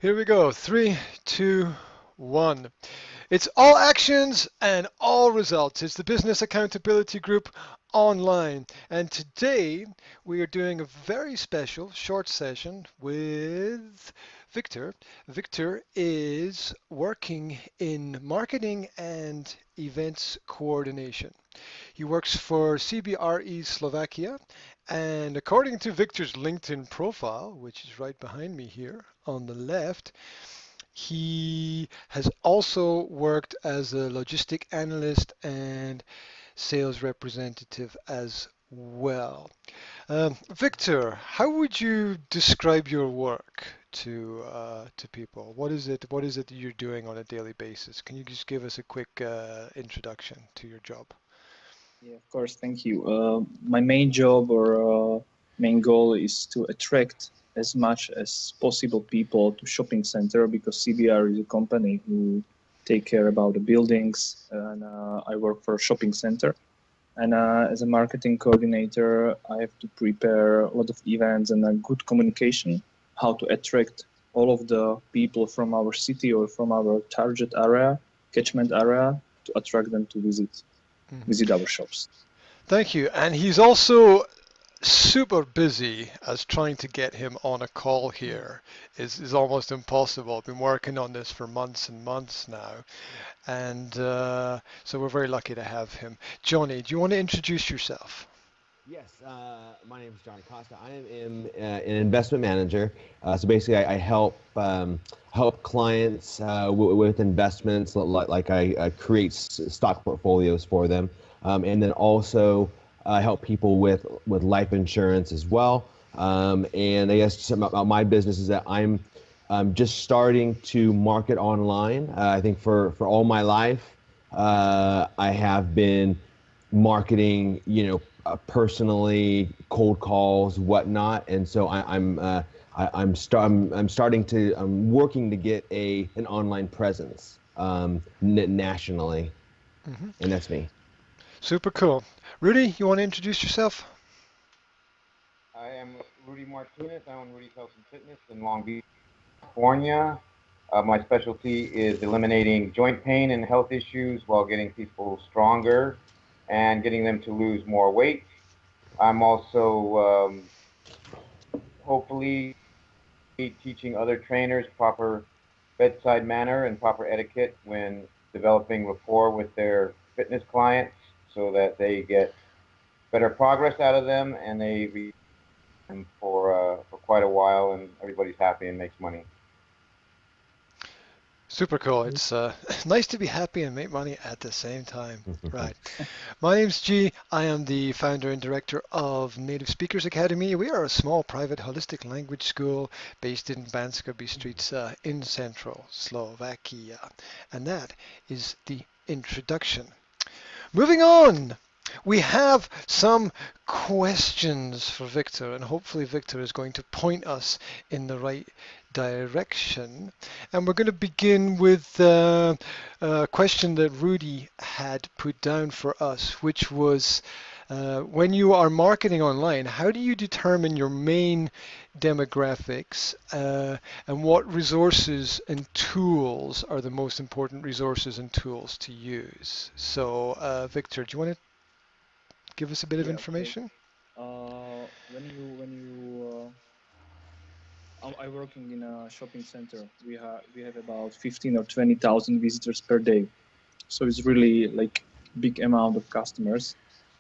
Here we go. 3, 2, 1. It's all actions and all results. It's the Business Accountability Group online. And today we are doing a very special short session with Victor. Victor is working in marketing and events coordination. He works for CBRE Slovakia, and according to Victor's LinkedIn profile, which is right behind me here on the left, he has also worked as a logistic analyst and sales representative as well. Victor, how would you describe your work to people? What is it that you're doing on a daily basis? Can you just give us a quick introduction to your job? Yeah, of course. Thank you. My main job or main goal is to attract as much as possible people to shopping center, because CBR is a company who take care about the buildings, and I work for a shopping center. And as a marketing coordinator, I have to prepare a lot of events and good communication, how to attract all of the people from our city or from our target area, catchment area, to attract them to visit our shops. Thank you. And he's also super busy, as trying to get him on a call here is almost impossible. I've been working on this for months and months now. And so we're very lucky to have him. Johnny, do you want to introduce yourself? Yes, my name is Johnny Costa. I am an investment manager. So basically, I help clients with investments. Like I create stock portfolios for them, and then also help people with life insurance as well. And I guess something about my business is that I'm just starting to market online. I think for all my life, I have been marketing, personally, cold calls, whatnot, and so I'm working to get an online presence nationally, and that's me. Super cool. Rudy, you want to introduce yourself? I am Rudy Martinez. I own Rudy's Health and Fitness in Long Beach, California. My specialty is eliminating joint pain and health issues while getting people stronger and getting them to lose more weight. I'm also hopefully teaching other trainers proper bedside manner and proper etiquette when developing rapport with their fitness clients, so that they get better progress out of them and they be for quite a while, and everybody's happy and makes money. Super cool. It's nice to be happy and make money at the same time. Right. My name's G. I am the founder and director of Native Speakers Academy. We are a small private holistic language school based in Banska Bystrica in central Slovakia. And that is the introduction. Moving on. We have some questions for Victor, and hopefully Victor is going to point us in the right direction. And we're going to begin with a question that Rudy had put down for us, which was when you are marketing online, how do you determine your main demographics and what resources and tools are the most important resources and tools to use? So Victor, do you want to give us a bit of information? I'm working in a shopping center. We have about 15 or 20,000 visitors per day, so it's really like big amount of customers.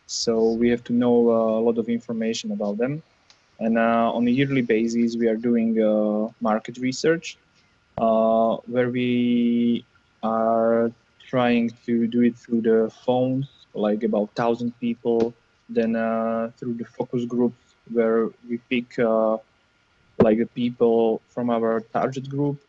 So we have to know a lot of information about them, and on a yearly basis we are doing market research, where we are trying to do it through the phones, like about 1,000 people, then through the focus groups, where we pick like the people from our target group,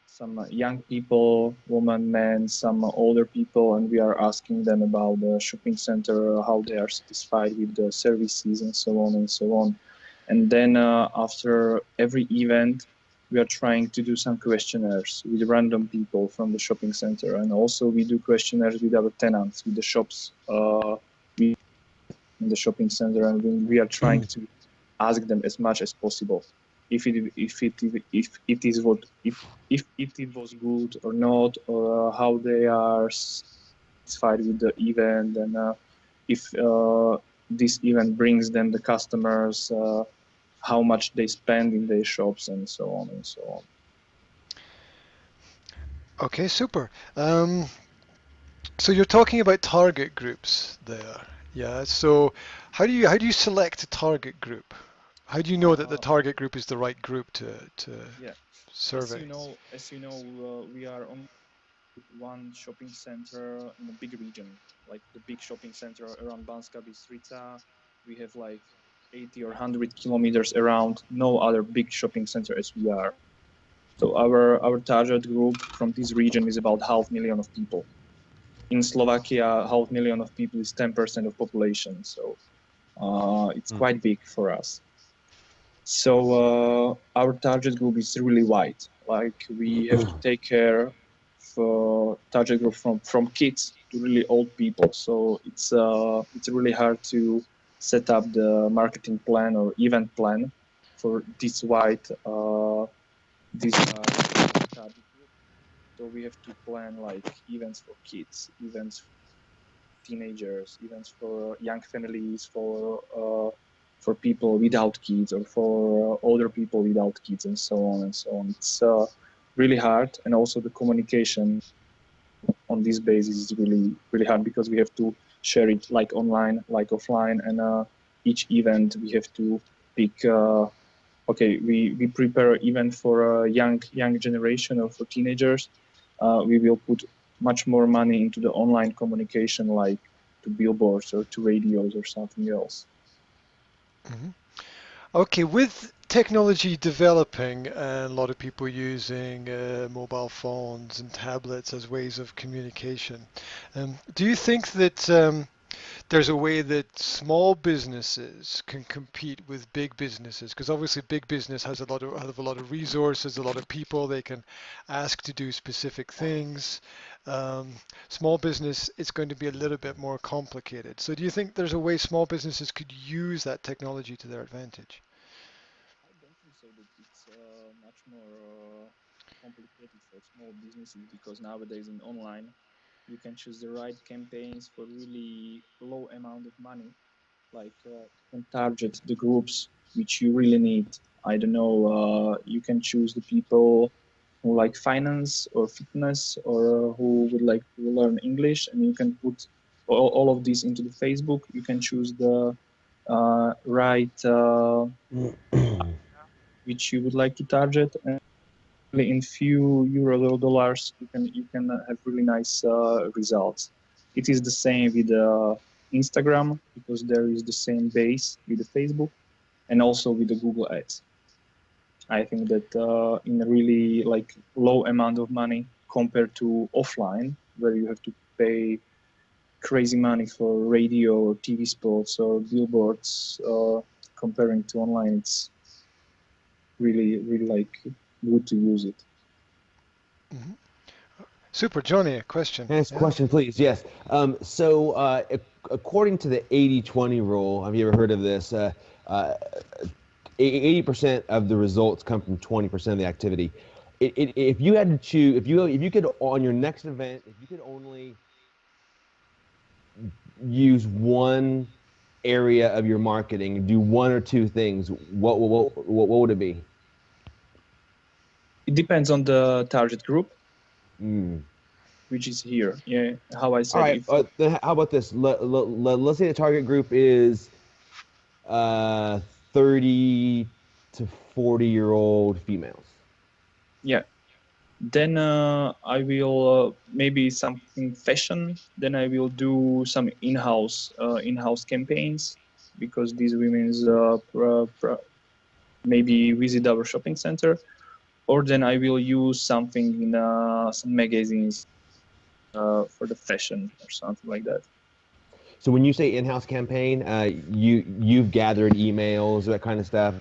some young people, women, men, some older people, and we are asking them about the shopping center, how they are satisfied with the services, and so on and so on. And then after every event, we are trying to do some questionnaires with random people from the shopping center, and also we do questionnaires with our tenants, with the shops in the shopping center, and we are trying to ask them as much as possible. if it was good or not, or how they are satisfied with the event, and if this event brings them the customers, how much they spend in their shops, and so on and so on. Okay, super. So you're talking about target groups there. Yeah. So how do you select a target group? How do you know that the target group is the right group to survey? As you know, we are on one shopping center in a big region, like the big shopping center around Banska Bystrica. We have like 80 or 100 kilometers around, no other big shopping center as we are. So our target group from this region is about 500,000 of people. In Slovakia, 500,000 of people is 10% of population. So it's quite big for us. So our target group is really wide. Like we have to take care for target group from kids to really old people. So it's really hard to set up the marketing plan or event plan for this wide target group. So we have to plan like events for kids, events for teenagers, events for young families, for people without kids, or for older people without kids, and so on and so on. It's really hard, and also the communication on this basis is really hard, because we have to share it like online, like offline, and each event we have to pick. Okay, we prepare an event for a young generation or for teenagers. We will put much more money into the online communication, like to billboards or to radios or something else. Mm-hmm. Okay, with technology developing and a lot of people using mobile phones and tablets as ways of communication, do you think that there's a way that small businesses can compete with big businesses? Because obviously big business has a lot of resources, a lot of people they can ask to do specific things. Small business, it's going to be a little bit more complicated. So do you think there's a way small businesses could use that technology to their advantage? I don't think so that it's much more complicated for small businesses, because nowadays in online you can choose the right campaigns for really low amount of money. Like you can target the groups which you really need. I don't know, you can choose the people who like finance or fitness, or who would like to learn English, and you can put all of this into the Facebook. You can choose the right which you would like to target, and in few euros or dollars you can have really nice results. It is the same with Instagram, because there is the same base with the Facebook, and also with the Google Ads. I think that in a really like low amount of money compared to offline, where you have to pay crazy money for radio or TV spots or billboards, comparing to online, it's really like good to use it. Mm-hmm. Super, Johnny, a question. Next question, please. Yes. So according to the 80-20 rule, have you ever heard of this? 80% of the results come from 20% of the activity. If you had to choose, if you could, on your next event, if you could only use one area of your marketing, do one or two things, what would it be? It depends on the target group, which is here. Yeah, how I said. All right. Then how about this? Let's say the target group is 30 to 40-year-old females. Yeah. Then I will maybe something fashion. Then I will do some in-house campaigns, because these women's maybe visit our shopping center, or then I will use something in some magazines for the fashion or something like that. So when you say in-house campaign, you've gathered emails, that kind of stuff.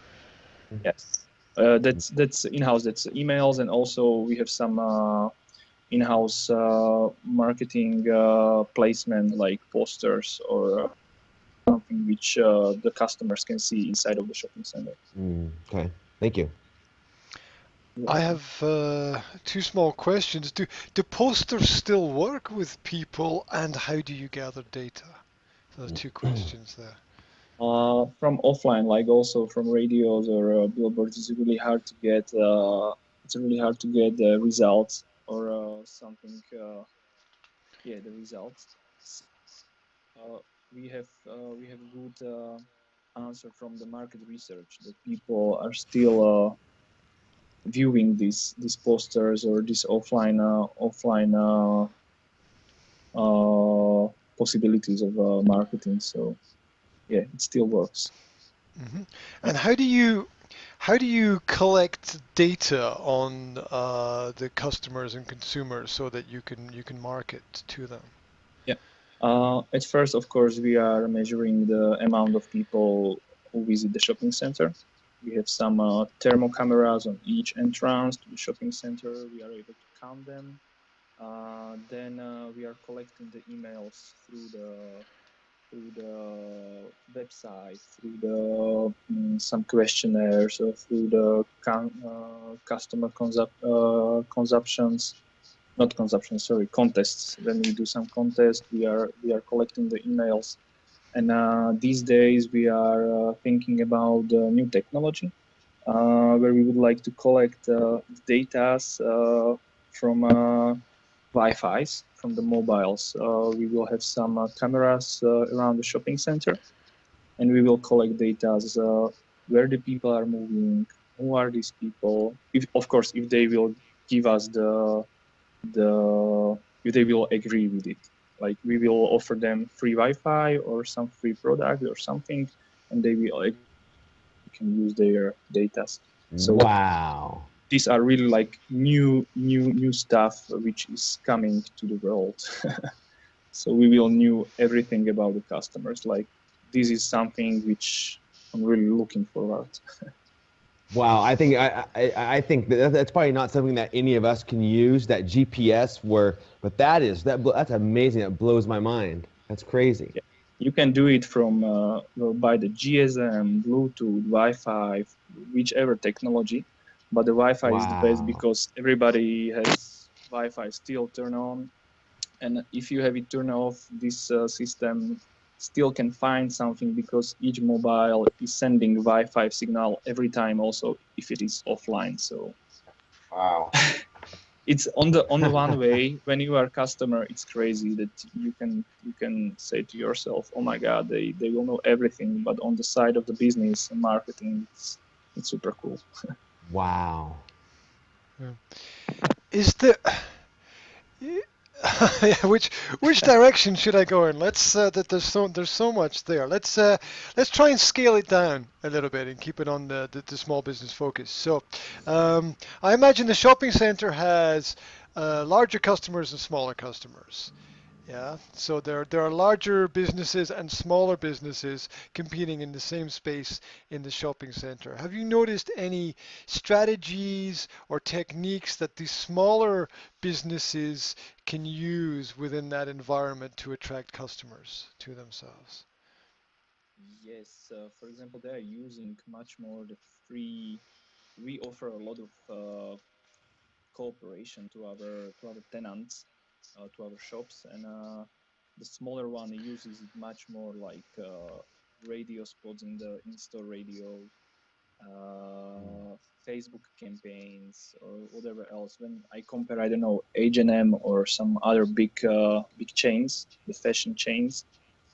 Yes, that's in-house. That's emails, and also we have some in-house marketing placement, like posters or something which the customers can see inside of the shopping center. Okay. Thank you. I have two small questions. Do posters still work with people, and how do you gather data? So two questions there. From offline, like also from radios or billboards, it's really hard to get. It's really hard to get the results or something. Yeah, the results. Uh, we have a good answer from the market research that people are still viewing these posters or these offline possibilities of marketing. So yeah, it still works. Hmm. And how do you collect data on the customers and consumers so that you can market to them? Yeah. At first, of course, we are measuring the amount of people who visit the shopping center. We have some thermal cameras on each entrance to the shopping center. We are able to count them. Then we are collecting the emails through the website, through the some questionnaires, or through the customer consumptions, not consumption, sorry, contests. When we do some contests, we are collecting the emails. And these days we are thinking about new technology, where we would like to collect data from Wi-Fi's, from the mobiles. We will have some cameras around the shopping center, and we will collect data where the people are moving, who are these people, if of course if they will give us the if they will agree with it. Like we will offer them free Wi-Fi or some free product or something, and they will can use their data. So Wow. these are really like new stuff which is coming to the world. So we will know everything about the customers. Like this is something which I'm really looking forward. Wow, I think that's probably not something that any of us can use, that GPS, but that's amazing. That blows my mind. That's crazy. Yeah. You can do it from by the GSM, Bluetooth, Wi-Fi, whichever technology. But the Wi-Fi is the best Wow. because everybody has Wi-Fi still turned on, and if you have it turned off, this system still can find something because each mobile is sending Wi-Fi signal every time, also if it is offline. So Wow. it's on the one way, when you are a customer, it's crazy that you can say to yourself, oh my god, they will know everything. But on the side of the business and marketing, it's super cool. Wow. Is the yeah, which direction should I go in? Let's there's so much there. Let's try and scale it down a little bit and keep it on the small business focus. So I imagine the shopping center has larger customers and smaller customers. Yeah, so there are larger businesses and smaller businesses competing in the same space in the shopping center. Have you noticed any strategies or techniques that these smaller businesses can use within that environment to attract customers to themselves? Yes, for example, they are using much more the free. We offer a lot of cooperation to our tenants, to our shops, and the smaller one uses it much more, like radio spots in the in-store radio, Facebook campaigns, or whatever else. When I compare, I don't know, H&M or some other big chains, the fashion chains,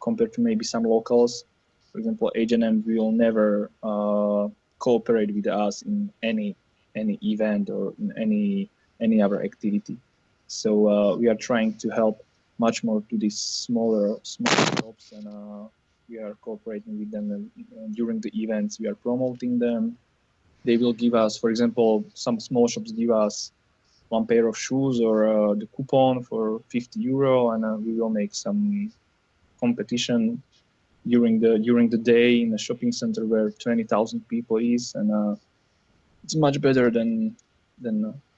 compared to maybe some locals. For example, H&M will never cooperate with us in any event or in any other activity. So we are trying to help much more to these smaller shops, and we are cooperating with them, and during the events we are promoting them. They will give us, for example, some small shops give us one pair of shoes or the coupon for €50, and we will make some competition during the day in a shopping center where 20,000 people is, and it's much better than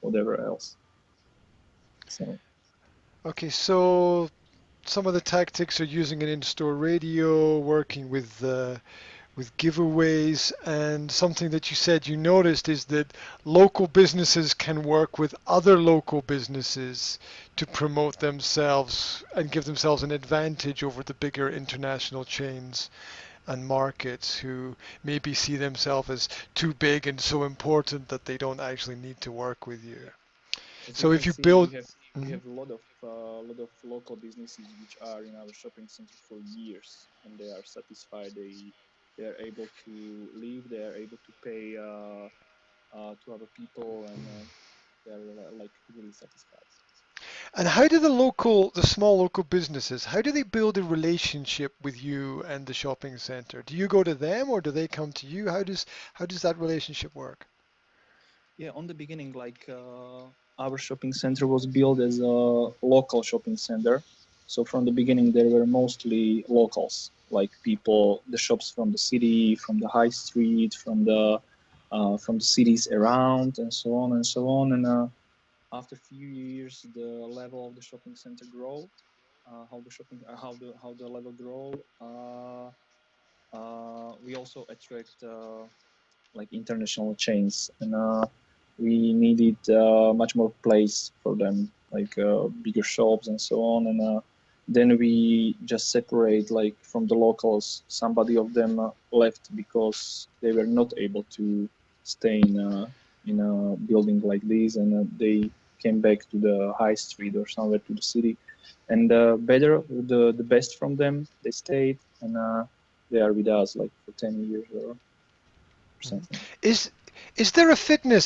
whatever else. So Okay, so some of the tactics are using an in-store radio, working with with giveaways, and something that you said you noticed is that local businesses can work with other local businesses to promote themselves and give themselves an advantage over the bigger international chains and markets who maybe see themselves as too big and so important that they don't actually need to work with you. As So you if can you see, build, we have a lot of local businesses which are in our shopping center for years, and they are satisfied. They are able to live. They are able to pay to other people, and they are like really satisfied. and how do the small local businesses, how do they build a relationship with you and the shopping center? Do you go to them or do they come to you? How does that relationship work? Yeah, on the beginning, like our shopping center was built as a local shopping center. So from the beginning, there were mostly locals, like people, the shops from the city, from the high street, from the cities around, and so on and so on. And after a few years, the level of the shopping center grow. How the level grow. We also attract like international chains, and we needed much more place for them, like bigger shops and so on. And then we just separate, like from the locals. Somebody of them left because they were not able to stay in a building like this, and they came back to the high street or somewhere to the city. And the best from them, they stayed, and they are with us like for 10 years or something. Is is there a fitness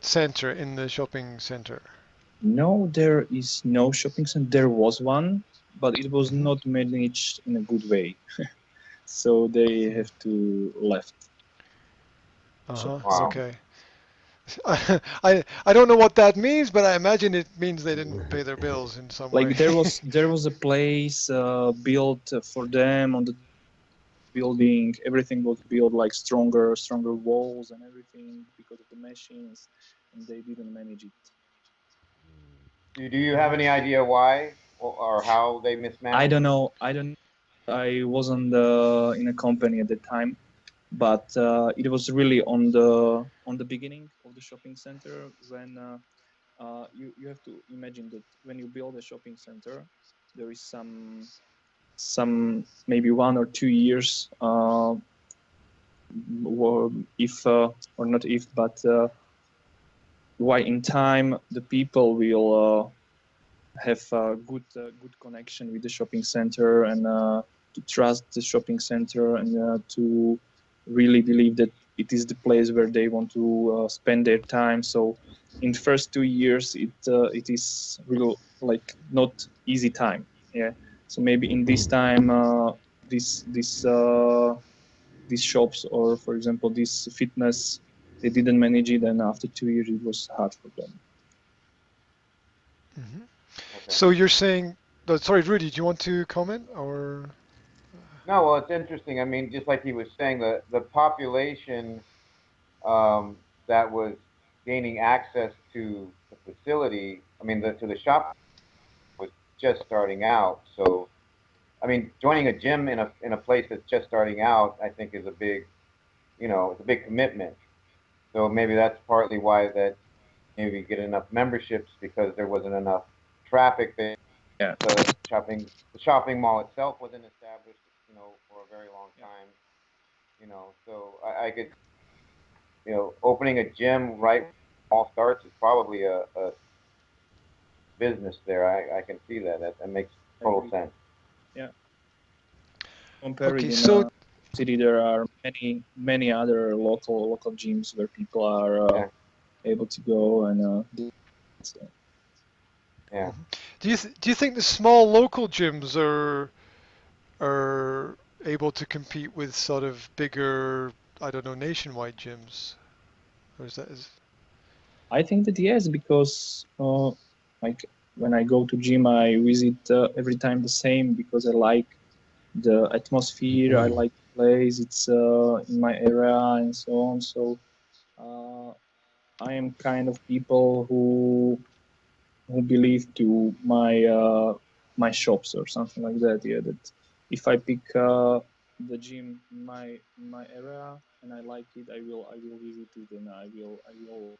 center in the shopping center? No, there is no shopping center. There was one, but it was Hmm. not managed in a good way. So they have to left Uh-huh. shopping Wow. center. Okay. I don't know what that means, but I imagine it means they didn't pay their bills in some way. Like there was a place built for them on the building. Everything was built like stronger walls and everything because of the machines, and they didn't manage it. Do you have any idea why or how they I mismanaged? don't know. I wasn't in a company at the time, but it was really on the beginning of the shopping center when you have to imagine that when you build a shopping center, there is some maybe 1 or 2 years, if or not if, but why in time the people will have a good connection with the shopping center, and to trust the shopping center, and to really believe that it is the place where they want to spend their time. So in the first 2 years, it is real like not easy time. Yeah. So maybe in this time, these shops, or for example this fitness, they didn't manage it, and after 2 years it was hard for them. Hmm. Okay. So you're saying, sorry, Rudy, do you want to comment or? No, well, it's interesting. I mean, just like he was saying, the population that was gaining access to the facility, I mean, to the shop was just starting out. So, I mean, joining a gym in a place that's just starting out, I think is a big, it's a big commitment. So maybe that's partly why that maybe get enough memberships because there wasn't enough traffic there. Yeah. The shopping mall itself wasn't established, for a very long time. So I could, opening a gym right when all starts is probably a business there. I can see that. That makes I total agree. sense. Yeah. Compare it Okay, in so a city, there are many other local gyms where people are Yeah, able to go, and so. yeah. mhm. Do you think the small local gyms are able to compete with sort of bigger, I don't know, nationwide gyms? Or is that is I think that yes, because like when I go to gym, I visit every time the same because I like the atmosphere, I like the place, it's in my area, and so on. So uh, I am kind of people who believe to my shops or something like that. Yeah, that if I pick the gym in my area and I like it, I will visit it, and I will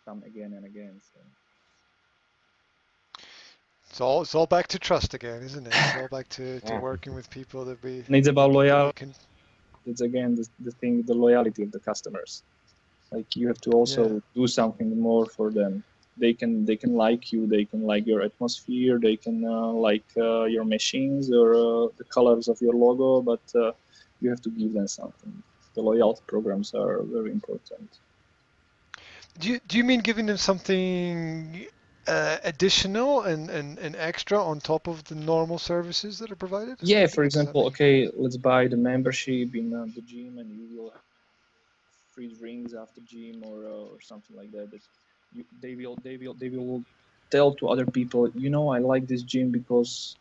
come again and again. So It's all back to trust again, isn't it? It's all back to Yeah. working with people that and it's about that loyalty. we can. It's again the thing, the loyalty of the customers. Like you have to also Yeah. do something more for them. They can like you, they can like your atmosphere, they can like your machines or the colors of your logo, but you have to give them something. The loyalty programs are very important. Do you mean giving them something additional and extra on top of the normal services that are provided? Yeah, for What does that example, mean? okay, let's buy the membership in the gym, and you will have free drinks after gym or something like that. That they will tell to other people, you know, I like this gym because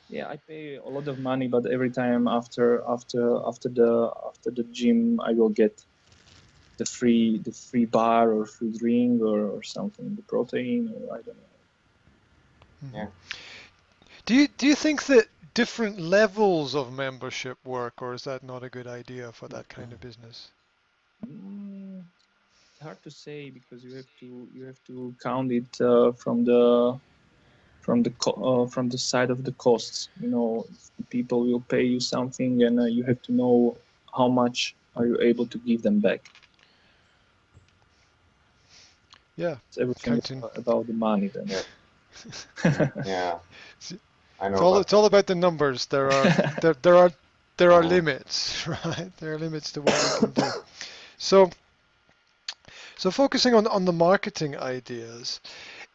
yeah, I pay a lot of money, but every time after the gym, I will get the free bar or free drink or something, the protein or I don't know. Hmm. Yeah. Do you think that different levels of membership work, or is that not a good idea for that kind of business? It's hard to say because you have to count it from the side of the costs. You know, if the people will pay you something, and you have to know how much are you able to give them back. Yeah, It's everything counting. about the money then. Yeah. Yeah. It's I know it's all about it's all that. about the numbers. There are Uh-huh. limits, right? There are limits to what we can do. So so focusing on the marketing ideas,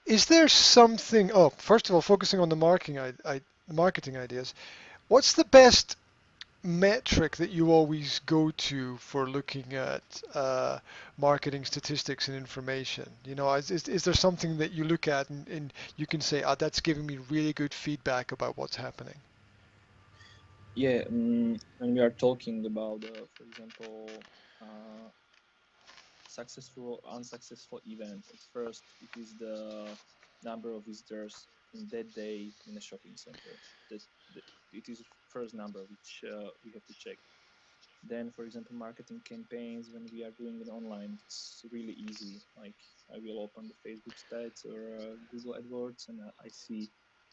is there something? Oh, first of all, focusing on the marketing ideas. What's the best metric that you always go to for looking at marketing statistics and information? You know, is there something that you look at and you can say, ah, that's giving me really good feedback about what's happening? Yeah, when we are talking about, for example, uh, successful or unsuccessful event, at first it is the number of visitors in that day in a shopping center. That it is first number which we have to check. Then, for example, marketing campaigns, when we are doing it online, it's really easy. Like I will open the Facebook stats or Google AdWords, and I see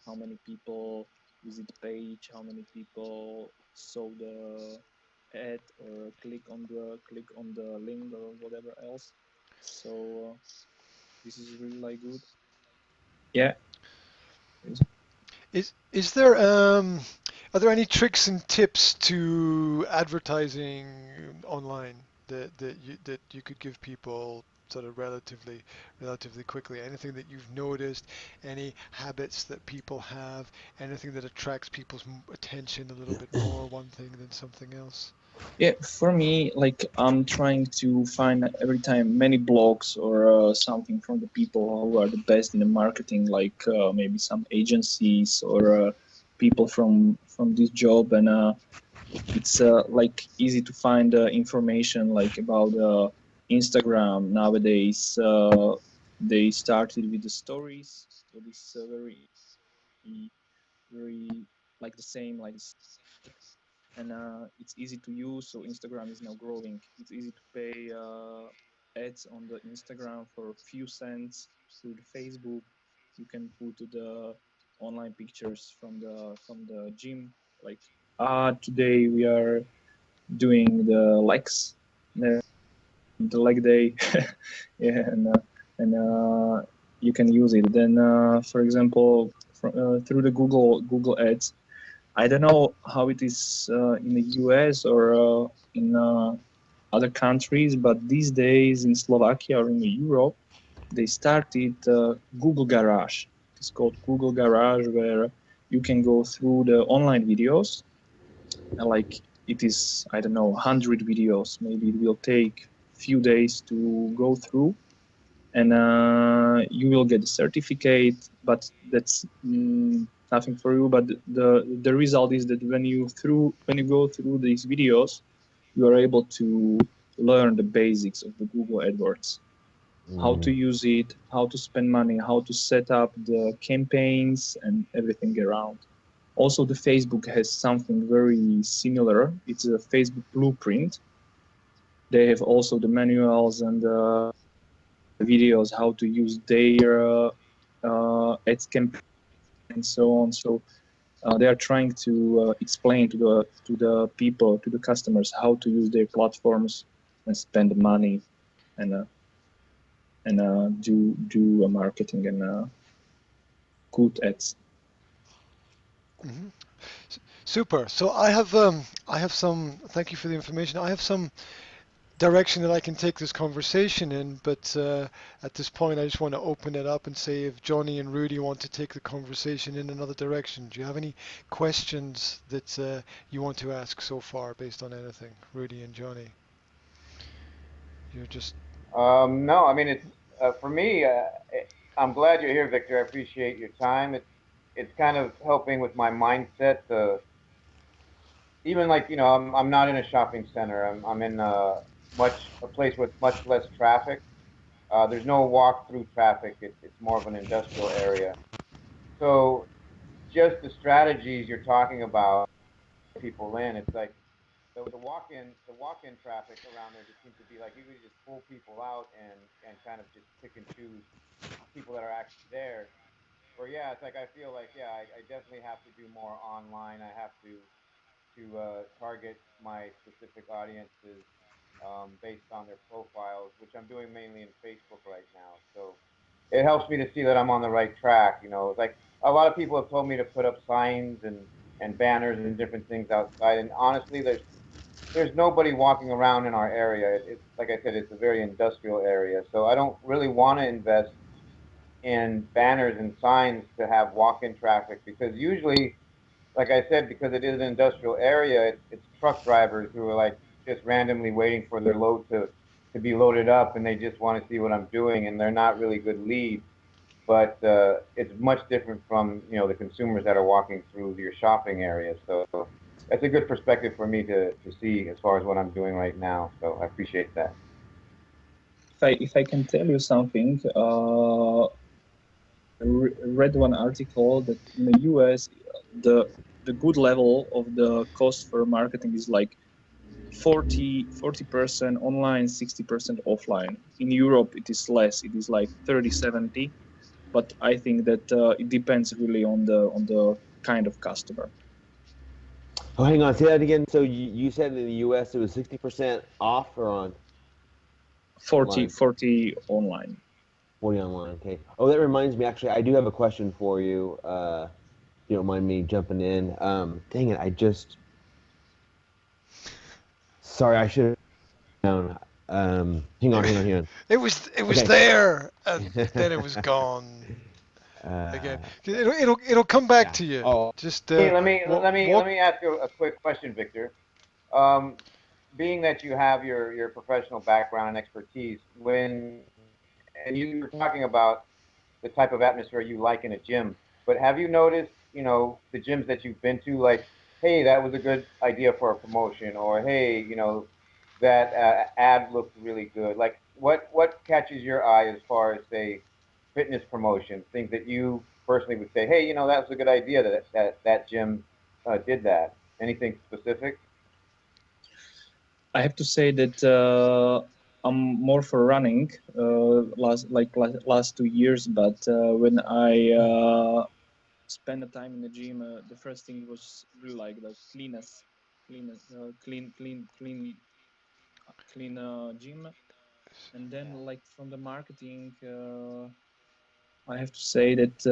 how many people visit the page, how many people saw the ad or click on the link or whatever else. So this is really like good. Yeah. Is there are there any tricks and tips to advertising online that you could give people sort of relatively quickly? Anything that you've noticed, any habits that people have, anything that attracts people's attention a little bit more one thing than something else? Yeah, for me, like I'm trying to find every time many blogs or something from the people who are the best in the marketing, like maybe some agencies or people from this job, and it's like easy to find information like about Instagram nowadays. They started with the stories, what is very like the same like and it's easy to use. So Instagram is now growing. It's easy to pay ads on the Instagram for a few cents. Through the Facebook, you can put the online pictures from the gym. Like today we are doing the legs, the leg day, yeah, and you can use it. Then, for example, through the Google Ads, I don't know how it is in the US or in other countries, but these days in Slovakia or in Europe, they started Google Garage. It's called Google Garage, where you can go through the online videos, and like it is, I don't know, 100 videos. Maybe it will take few days to go through, and you will get a certificate, but that's nothing for you. But the result is that when you go through these videos, you are able to learn the basics of the Google AdWords, how to use it, how to spend money, how to set up the campaigns and everything around. Also, the Facebook has something very similar. It's a Facebook blueprint. They have also the manuals and videos how to use their ads campaign and so on. So they are trying to explain to the people, to the customers, how to use their platforms and spend money and do marketing and good ads. Mm-hmm. Super. So I have some. Thank you for the information. I have some direction that I can take this conversation in, but at this point, I just want to open it up and say if Johnny and Rudy want to take the conversation in another direction. Do you have any questions that you want to ask so far based on anything, Rudy and Johnny? You're just. No, I mean it's for me. I'm glad you're here, Victor. I appreciate your time. It's kind of helping with my mindset. Even like I'm not in a shopping center. I'm in a place with much less traffic. There's no walk-through traffic. It's more of an industrial area. So just the strategies you're talking about, people in. It's like the walk-in traffic around there just seems to be like you could just pull people out and kind of just pick and choose people that are actually there. Or yeah, it's like I feel like yeah, I definitely have to do more online. I have to target my specific audiences based on their profiles, which I'm doing mainly in Facebook right now. So it helps me to see that I'm on the right track. Like a lot of people have told me to put up signs and banners and different things outside. And honestly, there's nobody walking around in our area. It's like I said, it's a very industrial area. So I don't really want to invest in banners and signs to have walk-in traffic because usually, like I said, because it is an industrial area, it's truck drivers who are like just randomly waiting for their load to be loaded up, and they just want to see what I'm doing, and they're not really good leads. But it's much different from the consumers that are walking through your shopping area. So that's a good perspective for me to see as far as what I'm doing right now. So I appreciate that. If I can tell you something, I read one article that in the US, the good level of the cost for marketing is like 40% online, 60% offline. In Europe, it is less. It is like 30-70. But I think that it depends really on the kind of customer. Oh, hang on. Say that again. So you said in the U.S. it was 60% off or on? 40 online. 40 online. Okay. Oh, that reminds me. Actually, I do have a question for you. If you don't mind me jumping in. Dang it! I just. Sorry, I should have. Hang on. It was Okay. there, and then it was gone again. It'll come back to you. Oh. Just Hey, let me ask you a quick question, Victor. Being that you have your professional background and expertise, and you were talking about the type of atmosphere you like in a gym, but have you noticed, the gyms that you've been to, like, hey, that was a good idea for a promotion, or hey, that ad looked really good. Like, what catches your eye as far as say fitness promotions, things that you personally would say, hey, that was a good idea that gym did that. Anything specific? I have to say that I'm more for running last 2 years, but when I spend the time in the gym, the first thing was really like the clean gym, and then like from the marketing, I have to say that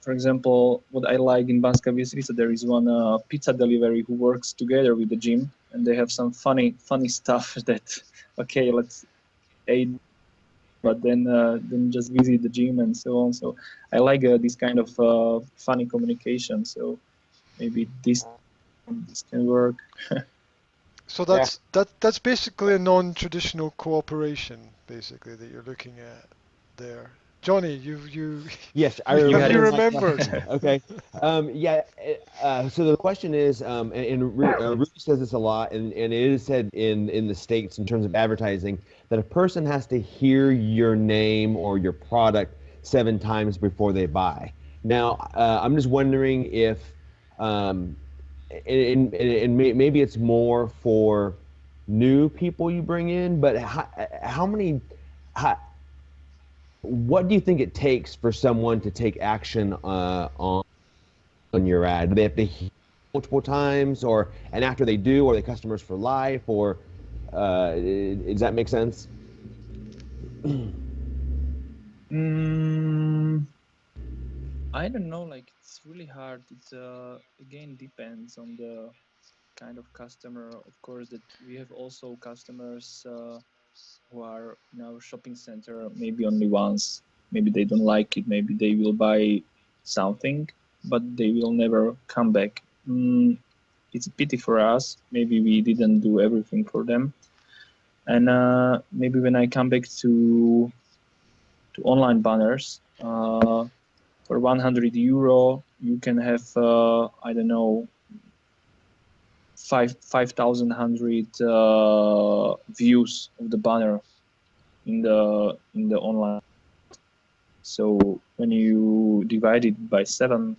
for example, what I like in Banska Bystrica, there is one pizza delivery who works together with the gym, and they have some funny stuff that okay, let's eat, but then just visit the gym and so on. So I like this kind of funny communication. So maybe this can work. So that's basically a non-traditional cooperation, basically that you're looking at there. Johnny, you Yes, I you remember. remembered. Okay. Yeah. So the question is, and Rudy says this a lot, and it is said in the States in terms of advertising that a person has to hear your name or your product 7 times before they buy. Now, I'm just wondering if Um, and maybe it's more for new people you bring in, but how many, how, what do you think it takes for someone to take action on your ad? Do they have to hear multiple times, or and after they do, are they customers for life, or does that make sense? I don't know. Like it's really hard. It again depends on the kind of customer. Of course, that we have also customers who are in our shopping center maybe only once. Maybe they don't like it. Maybe they will buy something, but they will never come back. It's a pity for us. Maybe we didn't do everything for them. And maybe when I come back to online banners, for 100 euro, you can have I don't know 5,100 views of the banner in the online. So when you divide it by 7,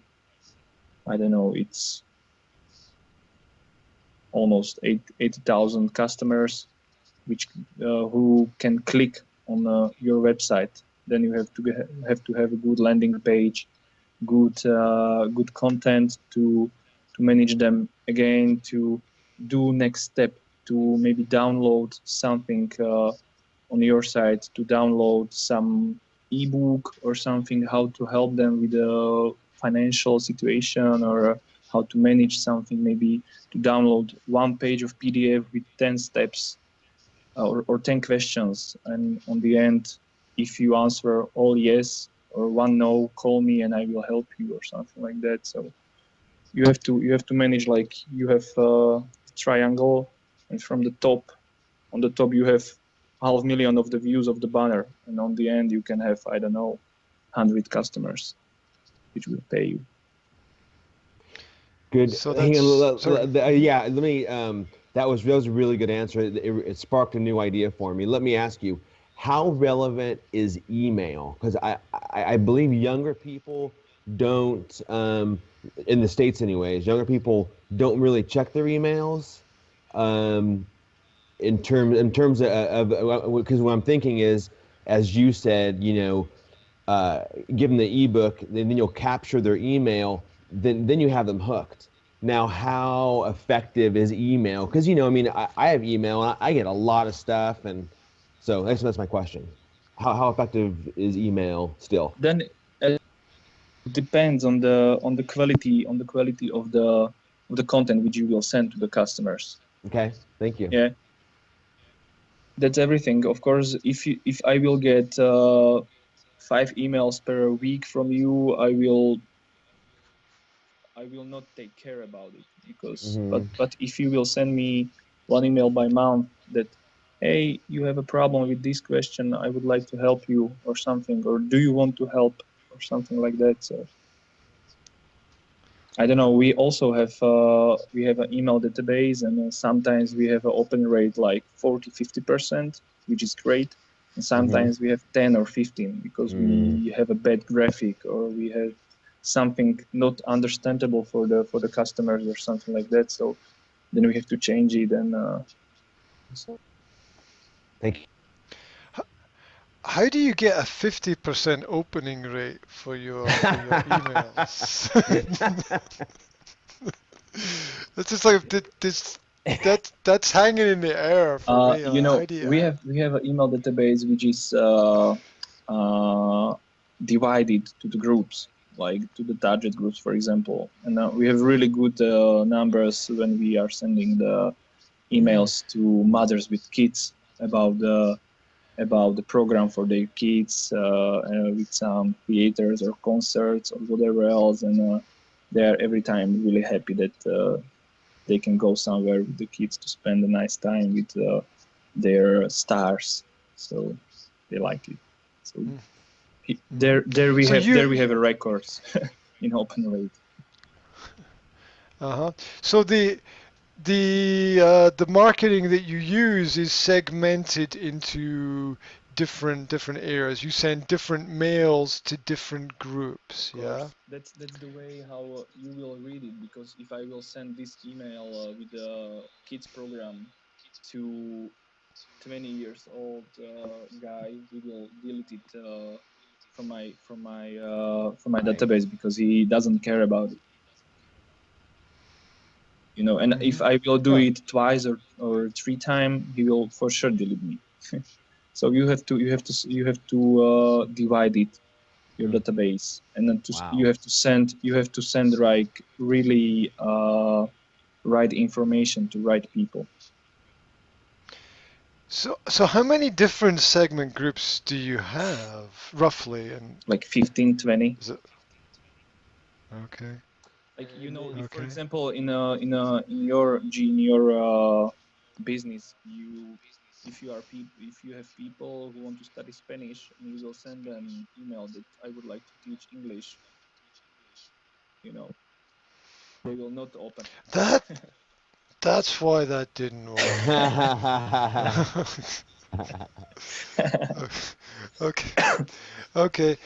I don't know, it's almost 80,000 customers, which who can click on your website. Then you have to have a good landing page, good content to manage them again, to do next step, to maybe download something on your site, to download some ebook or something, how to help them with the financial situation, or how to manage something, maybe to download one page of PDF with 10 steps or 10 questions, and on the end, if you answer all yes or one no, call me and I will help you, or something like that. So you have to manage, like you have a triangle, and from the top, on the top you have 500,000 of the views of the banner, and on the end you can have, I don't know, 100 customers which will pay you. Good. So Hang on. sorry. Yeah, let me. That was a really good answer. It sparked a new idea for me. Let me ask you, how relevant is email? Because I believe younger people don't, in the States anyways, younger people don't really check their emails. Um, in terms of because what I'm thinking is, as you said, give them the ebook, then you'll capture their email, then you have them hooked. Now, how effective is email? Because I mean, I have email and I get a lot of stuff, and so that's my question. How effective is email still? Then it depends on the quality of the content which you will send to the customers. Okay, thank you. Yeah, that's everything. Of course, if I will get 5 emails per week from you, I will not take care about it, because Hmm. but if you will send me one email by month that, hey, you have a problem with this question, I would like to help you, or something, or do you want to help, or something like that. So I don't know. We also have an email database, and sometimes we have an open rate like 40-50%, which is great. And Hmm. sometimes we have 10 or 15 because Mm. we have a bad graphic, or we have something not understandable for the customers, or something like that. So then we have to change it. And so Thank you. How do you get a 50% opening rate for your emails? It's just like this that's hanging in the air for me. How do you? we have an email database which is divided to the groups, like to the target groups, for example. And we have really good numbers when we are sending the emails to mothers with kids about the program for their kids, with some theaters or concerts or whatever else, and they are every time really happy that they can go somewhere with the kids to spend a nice time with their stars. So they like it. So there we So have a records in open rate. uh-huh. So the marketing that you use is segmented into different areas. You send different mails to different groups. Of Yeah. course, that's the way how you will read it. Because if I will send this email with the kids program to 20 years old guy, he will delete it from my database because he doesn't care about it. And if I will do it twice or 3 times, he will for sure delete me. So you have to divide it, your database, and then you have to send like really right information to right people. So how many different segment groups do you have roughly? And like 15, 20. is it okay? Like if for Okay. example in your business, if you have people who want to study Spanish and you will send them email that I would like to teach English, they will not open. That's why that didn't work. Okay. Okay.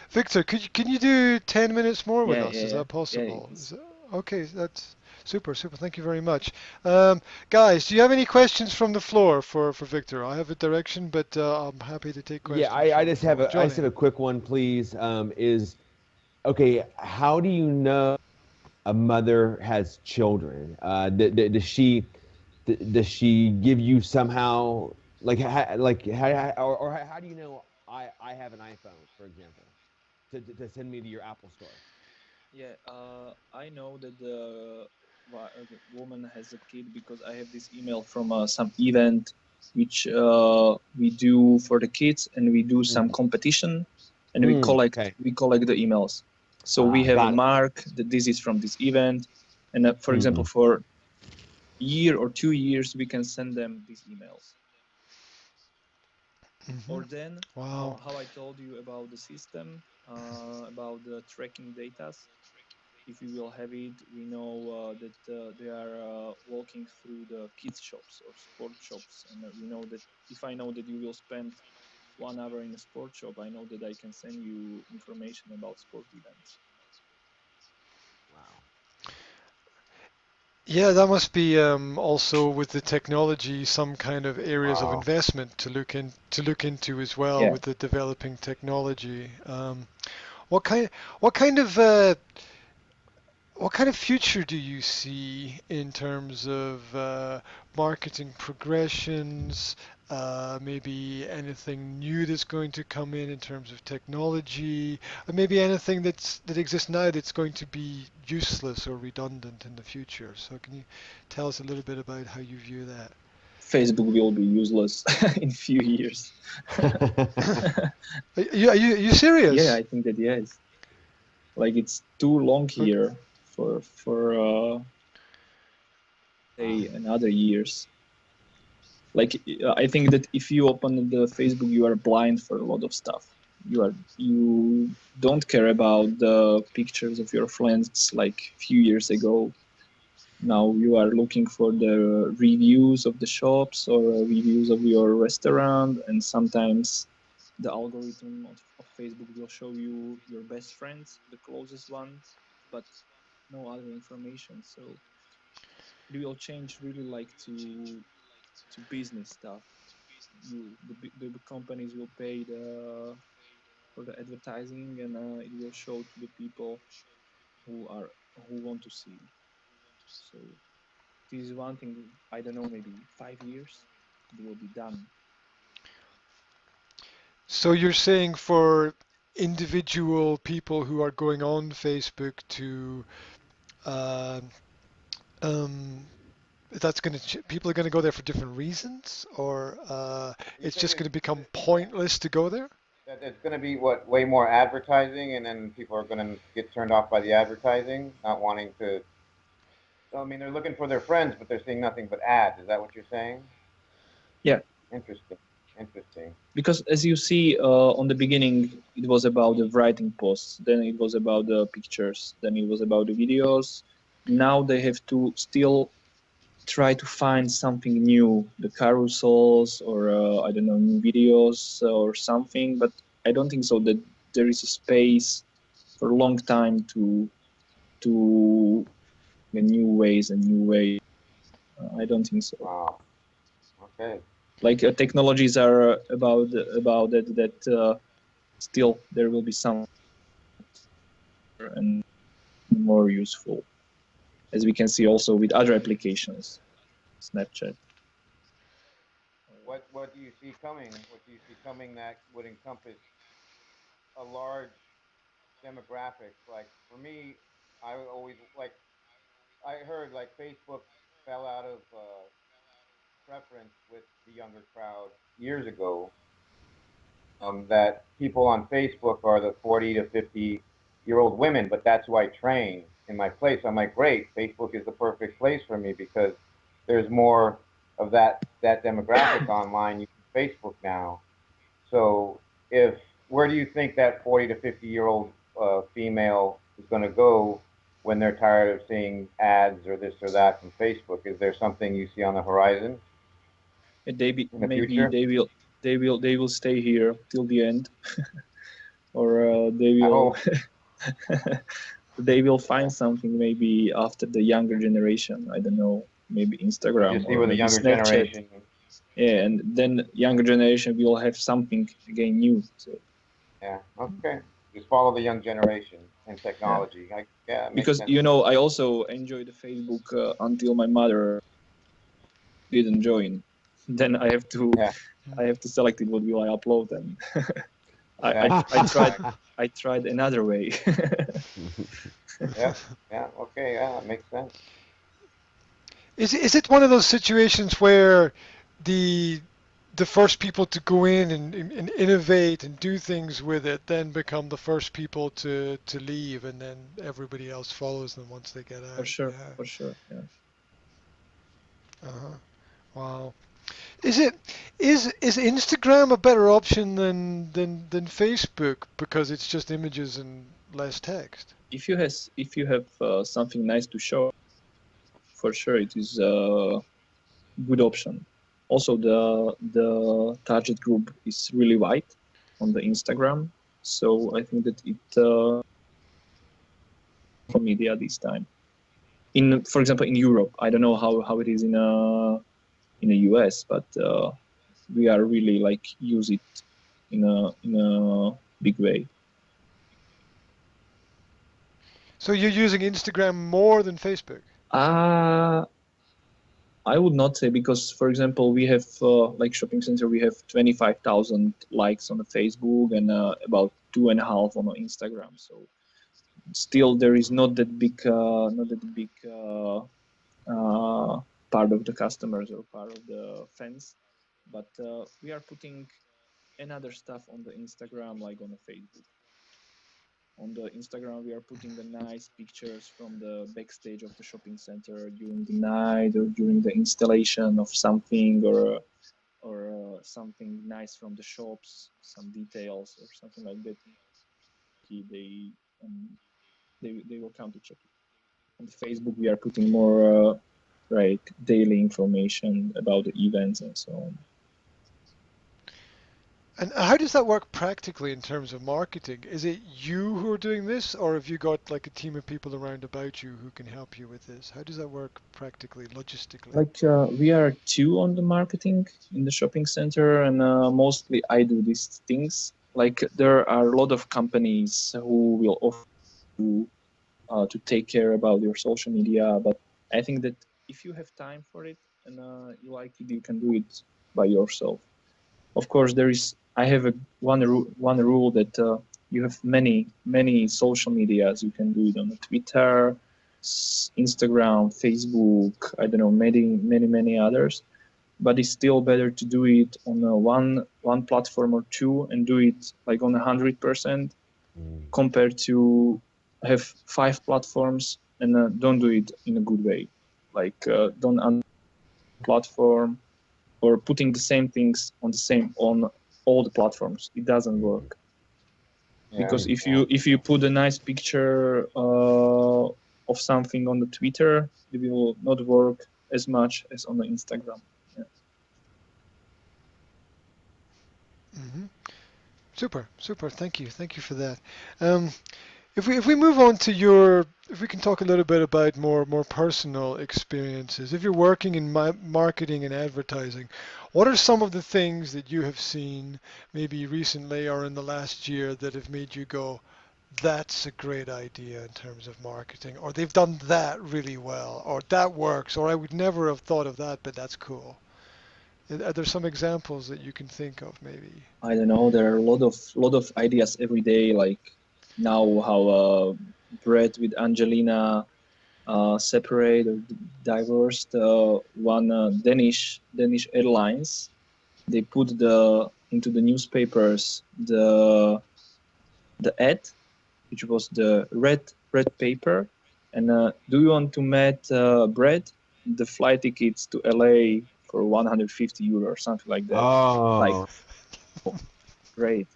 Victor, can you do 10 minutes more with us? Is that possible? Okay, that's super. Thank you very much. Guys, do you have any questions from the floor for Victor? I have a direction, but I'm happy to take questions. Yeah, I just have a quick one, please. Okay, how do you know a mother has children? Does she give you somehow or how do you know I have an iPhone, for example, to send me to your Apple store? Yeah, I know that the woman has a kid because I have this email from some event which we do for the kids, and we do some competition, and we collect the emails. So we have a mark that this is from this event, and for example, for year or 2 years, we can send them these emails. Or then, how I told you about the system, about the tracking data. If we will have it, we know that they are walking through the kids shops or sport shops, and we know that if I know that you will spend 1 hour in a sport shop, I know that I can send you information about sport events. Wow. Yeah, that must be also with the technology some kind of areas of investment to look into as well with the developing technology. What kind of future do you see in terms of marketing progressions? Maybe anything new that's going to come in terms of technology, or maybe anything that exists now that's going to be useless or redundant in the future. So can you tell us a little bit about how you view that? Facebook will be useless in few years. Are you serious? Yeah, I think that yes. Like it's too long here for say another years. Like I think that if you open the Facebook, you are blind for a lot of stuff. You don't care about the pictures of your friends like few years ago. Now you are looking for the reviews of the shops or reviews of your restaurant, and sometimes the algorithm of Facebook will show you your best friends, the closest one, but no other information. So it will change really like to business stuff. The companies will pay for the advertising, and it will show to the people who want to see. So this is one thing. I don't know, maybe 5 years it will be done. So you're saying for individual people who are going on Facebook to uh, that's going to people are going to go there for different reasons, or it's just going to become pointless to go there? That it's going to be way more advertising, and then people are going to get turned off by the advertising, not wanting to. So I mean, they're looking for their friends, but they're seeing nothing but ads. Is that what you're saying? Yeah. Interesting. Because as you see, on the beginning, it was about the writing posts, then it was about the pictures, then it was about the videos. Now they have to still try to find something new, the carousels or I don't know, new videos or something. But I don't think so that there is a space for a long time to the new ways and new ways. I don't think so. Wow. Okay. Like technologies are about that still there will be some and more useful, as we can see also with other applications, Snapchat. What do you see coming? What do you see coming that would encompass a large demographic? Like for me, I always like I heard like Facebook fell out of preference with the younger crowd years ago. That people on Facebook are the 40 to 50-year-old women, but that's who I train in my place. I'm like, great, Facebook is the perfect place for me because there's more of that demographic online using Facebook now. So if where do you think that 40 to 50-year-old female is going to go when they're tired of seeing ads or this or that from Facebook? Is there something you see on the horizon in the Maybe future? they will stay here till the end, or they I will hope. they will find something maybe after the younger generation. I don't know, maybe You Instagram just see or where the maybe younger Snapchat. generation. Yeah, and then younger generation will have something again new. So Yeah. Okay. Just follow the young generation and yeah, technology. Yeah, it makes because sense to me. I also enjoy the Facebook until my mother didn't join. Then Yeah. I have to select it. What will I upload? And Yeah. I tried another way. Yeah. Yeah. Okay. Yeah, that makes sense. Is it one of those situations where the the first people to go in and innovate and do things with it then become the first people to leave, and then everybody else follows them once they get For out? sure, Yeah. for sure. Yeah. Uh-huh. Wow. Is it is Instagram a better option than Facebook because it's just images and less text? If you have something nice to show, for sure it is a good option. Also, the target group is really wide on the Instagram, so I think that it for media this time. For example, in Europe, I don't know how it is in the US, but we are really like use it in a big way. So you're using Instagram more than Facebook? Uh, I would not say, because, for example, we have like shopping center, we have 25,000 likes on the Facebook and about 2.5 on Instagram. So still there is not that big part of the customers or part of the fans, but we are putting another stuff on the Instagram like on the Facebook. On the Instagram, we are putting the nice pictures from the backstage of the shopping center during the night or during the installation of something, or something nice from the shops, some details or something like that. They they will come to check it. On the Facebook, we are putting more like daily information about the events and so on. And how does that work practically in terms of marketing? Is it you who are doing this, or have you got like a team of people around about you who can help you with this? How does that work practically, logistically? Like we are two on the marketing in the shopping center, and mostly I do these things. Like there are a lot of companies who will offer you to take care about your social media, but I think that if you have time for it and you like it, you can do it by yourself. Of course, I have one rule that you have many social medias. You can do it on Twitter, Instagram, Facebook. I don't know, many others. But it's still better to do it on one platform or two and do it like on 100%, compared to have 5 platforms and don't do it in a good way. Like don't platform or putting the same things on all the platforms. It doesn't work, Yeah. because Yeah. if you put a nice picture of something on the Twitter, it will not work as much as on the Instagram. Yeah. Hmm. Super, super. Thank you for that. Um, if we move on to if we can talk a little bit about more personal experiences. If you're working in marketing and advertising, what are some of the things that you have seen maybe recently or in the last year that have made you go, that's a great idea in terms of marketing, or they've done that really well, or that works, or I would never have thought of that, but that's cool. Are there some examples that you can think of maybe? I don't know. There are a lot of ideas every day. Like now, how Brett with Angelina separate or divorced. One Danish airlines. They put into the newspapers the ad, which was the red paper, and do you want to meet Brett? The flight tickets to LA for 150 euro or something like that. Like, Oh, great.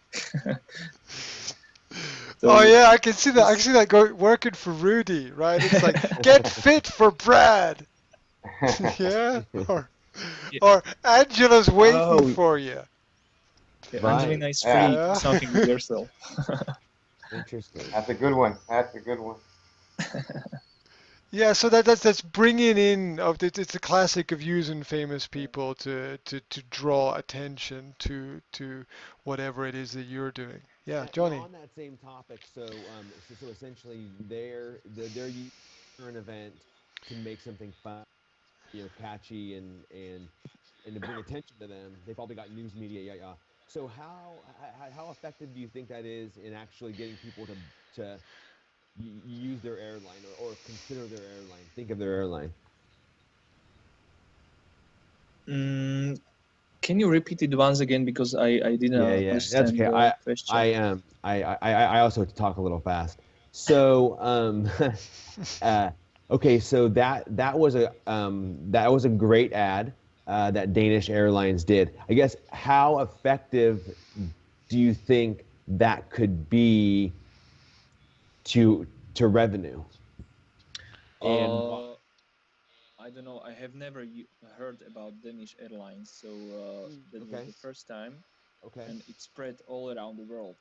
Oh So yeah, I can see that. I can this, see that working for Rudy, right? It's like get fit for Brad, yeah, yeah, or Angela's waiting oh, for you, right. Angelina is Yeah, free. Do yeah. something with yourself. Interesting. that's a good one. That's a good one. Yeah, so that's bringing in of it's a classic of using famous people to draw attention to whatever it is that you're doing. Yeah, Now Johnny. on that same topic, so essentially they're using an event to make something fun, catchy and to bring attention to them. They probably got news media, yeah, yeah. So how effective do you think that is in actually getting people to use their airline or consider their airline, think of their airline? Mm, can you repeat it once again because I didn't Yeah, yeah, that's understand okay. the I question. am I also talk a little fast. So uh, okay, so that was a great ad that Danish Airlines did. I guess how effective do you think that could be to revenue and why? Uh, I don't know. I have never heard about Danish airlines, so that was Okay, the first time, okay. and it spread all around the world.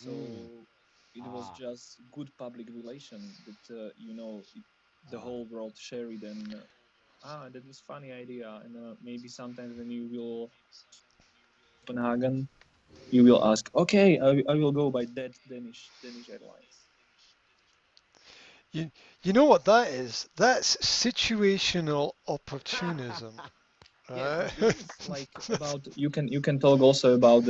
Mm. So it was Ah, just good public relation that the whole world share it, and that was funny idea. And maybe sometimes when you will Copenhagen, you will ask, okay, I will go by that Danish airlines. You you know what that is? That's situational opportunism, Yeah, right? this is like about you can talk also about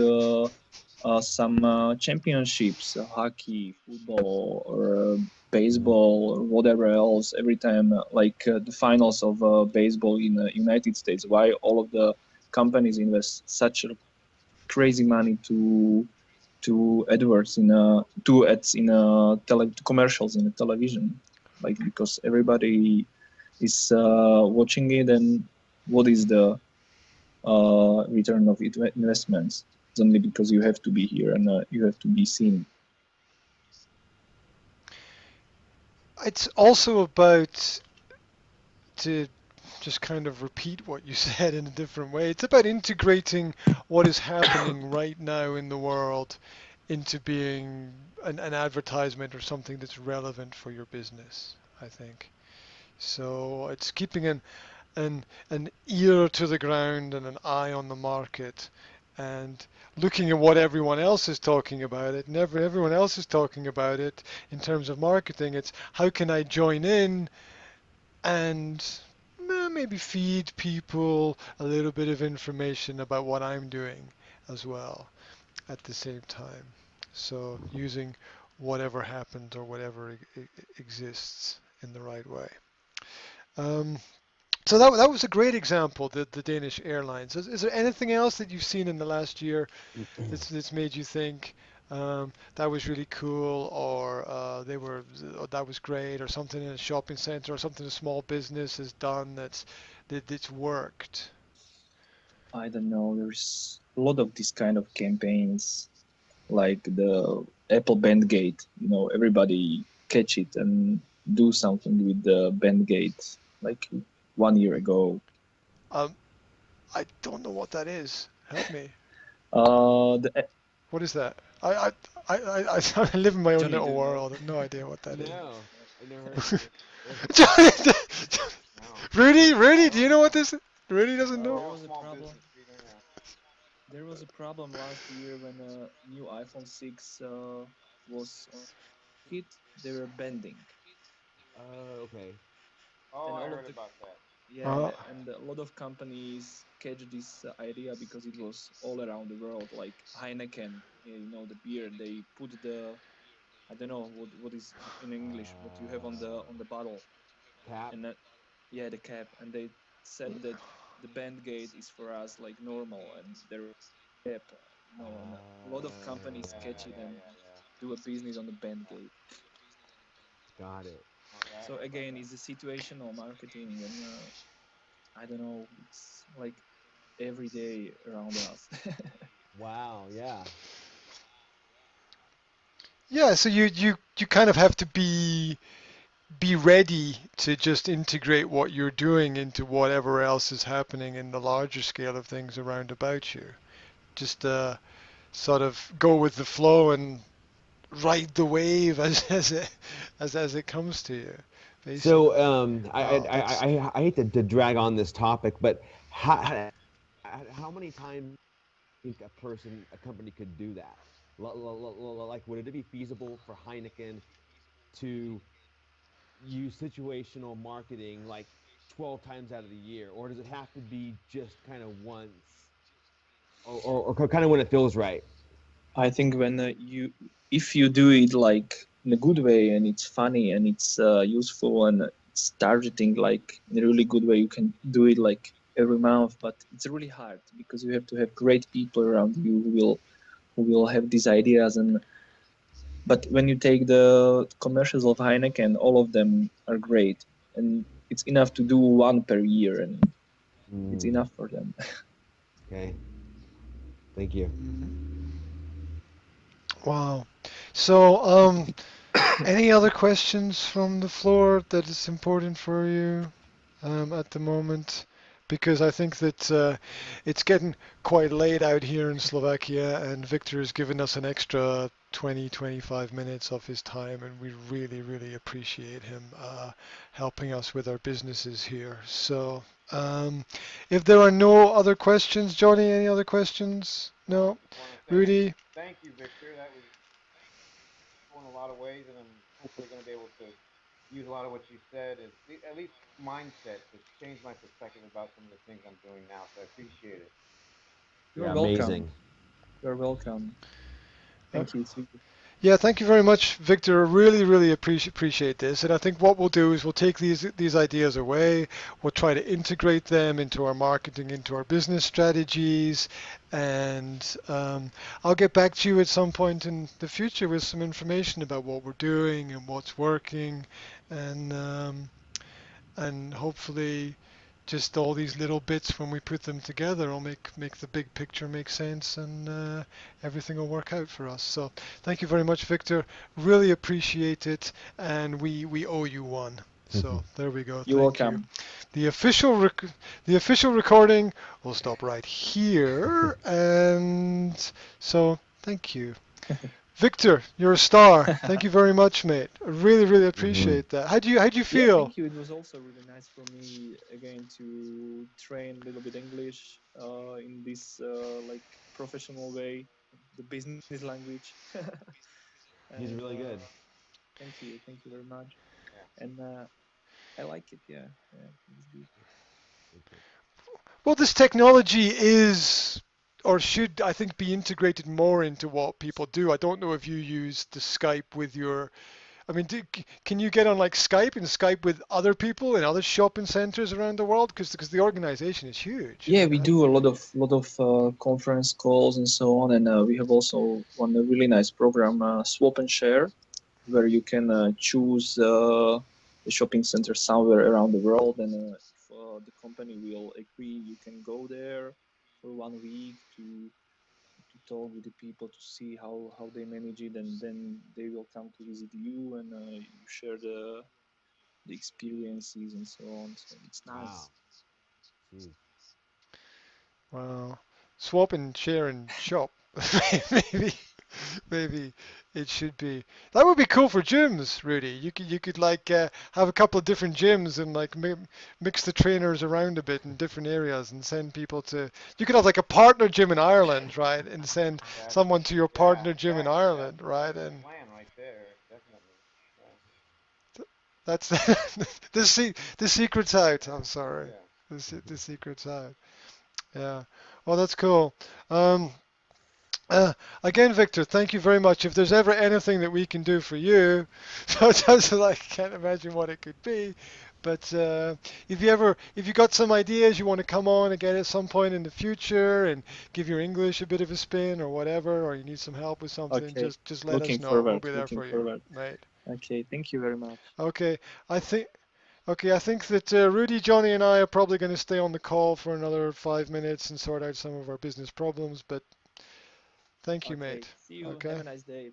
some championships, hockey, football, or baseball, or whatever else. Every time, the finals of baseball in the United States, why all of the companies invest such a crazy money to AdWords to ads in commercials in the television, like because everybody is watching it, and what is the return of investments? It's only because you have to be here and you have to be seen. It's also about to just kind of repeat what you said in a different way. It's about integrating what is happening right now in the world into being an advertisement or something that's relevant for your business, I think. So it's keeping an ear to the ground and an eye on the market and looking at what everyone else is talking about it. Never everyone else is talking about it in terms of marketing. It's how can I join in and maybe feed people a little bit of information about what I'm doing as well at the same time. So using whatever happened or whatever exists in the right way. Um, so that was a great example, the Danish airlines. Is there anything else that you've seen in the last year that's made you think that was really cool, or or that was great, or something in a shopping center, or something a small business has done that's worked? I don't know. There's a lot of this kind of campaigns, like the Apple Bandgate. Everybody catch it and do something with the Bandgate. Like 1 year ago. Um, I don't know what that is. Help me. The What is that? I live in my own Johnny, do little you know? world. I have no idea what that is. No, I never heard of it. No. Rudy, do No. you know what this is? Rudy doesn't know. There Small was a small problem. business leader. Yeah. There was a problem last year when a new iPhone 6 was on market. They were bending, Okay. Oh, and I all heard of the about that. Uh, yeah, and a lot of companies catch this idea because it was all around the world. Like Heineken, the beer. They put the I don't know what is in English what you have on the bottle, Cap. and that yeah the cap, and they said that the band gate is for us like normal, and there was cap, and a lot of companies Yeah, catch yeah, it yeah, and yeah, yeah. do a business on the band gate. Got it. Oh, yeah, I So heard about again, that. it's a situational marketing, and I don't know, it's like every day around us. Wow. Yeah. yeah, so you kind of have to be ready to just integrate what you're doing into whatever else is happening in the larger scale of things around about you. Just sort of go with the flow and ride the wave as it comes to you, So, basically. I, Wow, I, that's I hate to drag on this topic, but how many times do you think a company could do that? Like, would it be feasible for Heineken to use situational marketing like 12 times out of the year, or does it have to be just kind of once, or kind of when it feels right? I think when if you do it like in a good way and it's funny and it's useful and it's targeting like in a really good way, you can do it like every month. But it's really hard because you have to have great people around you who will have these ideas. And but when you take the commercials of Heineken, all of them are great, and it's enough to do one per year, and it's Mm, enough for them. okay, thank you. mhm. Wow. So, any other questions from the floor that is important for you at the moment? Because I think that it's getting quite late out here in Slovakia, and Victor has given us an extra 20, 25 minutes of his time, and we really, really appreciate him helping us with our businesses here. So, if there are no other questions, Johnny, any other questions? No, I No? just want to say Rudy? thank you, Victor. That was helpful in a lot of ways, and I'm hopefully going to be able to use a lot of what you said as at least mindset to change my perspective about some of the things I'm doing now. So I appreciate it. You're Yeah, welcome. amazing. You're welcome. Uh, Thank you too. Yeah, thank you very much, Victor. Really, really appreciate this. And I think what we'll do is we'll take these ideas away. We'll try to integrate them into our marketing, into our business strategies, and I'll get back to you at some point in the future with some information about what we're doing and what's working, and hopefully just all these little bits when we put them together will make the big picture make sense, and everything will work out for us. So thank you very much, Victor. Really appreciate it, and we owe you one. So there we go. You're Thank you. welcome. The official the official recording will stop right here, and so thank you. Victor, you're a star. Thank you very much, mate. I really, really Hmm. appreciate that. How do you Yeah, feel? thank you. It was also really nice for me again to train a little bit English in this like professional way, the business language. He's And really good. thank you very much. Yeah. And I like it. Yeah, yeah, it's good. Thank you. Well, this technology is, or should, I think, be integrated more into what people do. I don't know if you use the Skype with your. I mean, can you get on like Skype and Skype with other people in other shopping centers around the world? Because the organization is huge. I Yeah, mean, we do a lot of conference calls and so on, and we have also one really nice program, Swap and Share, where you can choose the shopping center somewhere around the world, and if the company will agree, you can go there for 1 week to talk with the people to see how they manage it, and then they will come to visit you, and you share the experiences and so on. So it's nice. Wow. Jeez. Wow. Swap and share and shop. maybe maybe it should be. That would be cool for gyms, Rudy. You could like have a couple of different gyms and like mix the trainers around a bit in different areas and send people to. You could have like a partner gym in Ireland, right? And send someone to your partner gym in exactly. Ireland, That's right? the And plan right there, definitely. that's the secret's out. I'm sorry. Yeah. The secret's out. Yeah. Well, that's cool. Um, again, Victor, thank you very much. If there's ever anything that we can do for you, sometimes I can't imagine what it could be, but if you got some ideas you want to come on again at some point in the future and give your English a bit of a spin or whatever, or you need some help with something, Okay, just let us looking know. We'll forward. be there Looking for you, forward. mate. Okay, thank you very much. Okay, I think. Okay, I think that Rudy, Johnny, and I are probably going to stay on the call for another 5 minutes and sort out some of our business problems, but thank you, Okay, mate. see you. Have Okay. a nice day.